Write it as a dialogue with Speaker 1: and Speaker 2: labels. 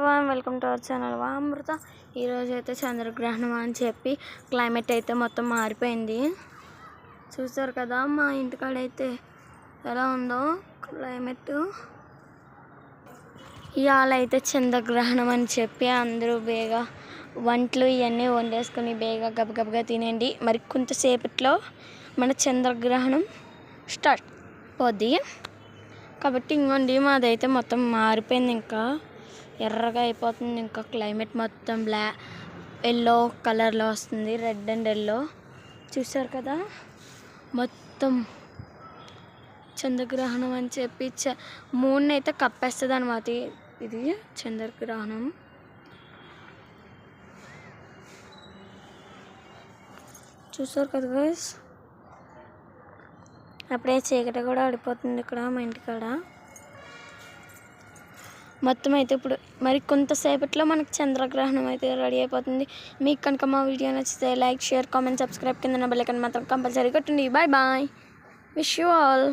Speaker 1: Everyone, welcome to our channel Amrutha. ఈరోజు అయితే చంద్రగ్రహణం అని చెప్పి క్లైమేట్ అయితే మొత్తం మారిపోయింది. చూస్తారు కదా మా ఇంటికాడ అయితే ఎలా ఉందో క్లైమేట్. ఇవాళ అయితే చంద్రగ్రహణం అని చెప్పి అందరూ బేగా వంటలు ఇవన్నీ వండేసుకొని బేగా గబగబగా తినండి. మరి కొంతసేపట్లో మన చంద్రగ్రహణం స్టార్ట్ పోద్ది కాబట్టి ఇంకోండి మాదైతే మొత్తం మారిపోయింది. ఇంకా ఎర్రగా అయిపోతుంది. ఇంకా క్లైమేట్ మొత్తం ఎల్లో కలర్లో వస్తుంది. రెడ్ అండ్ ఎల్లో చూసారు కదా. మొత్తం చంద్రగ్రహణం అని చెప్పి మూన్ అయితే కప్పేస్తుంది అన్నమాట. ఇది చంద్రగ్రహణం. చూసారు కదా గైస్, అప్పుడే చీకటి కూడా ఆడిపోతుంది ఇక్కడ మా ఇంటికాడ. మొత్తం అయితే ఇప్పుడు మరి కొంతసేపట్లో మనకు చంద్రగ్రహణం అయితే రెడీ అయిపోతుంది. మీకు కనుక మా వీడియో నచ్చితే లైక్, షేర్, కామెంట్, సబ్స్క్రైబ్, కింద బెల్ ఐకాన్ మాత్రం కంపల్సరీ కొట్టండి. Bye bye, wish you all.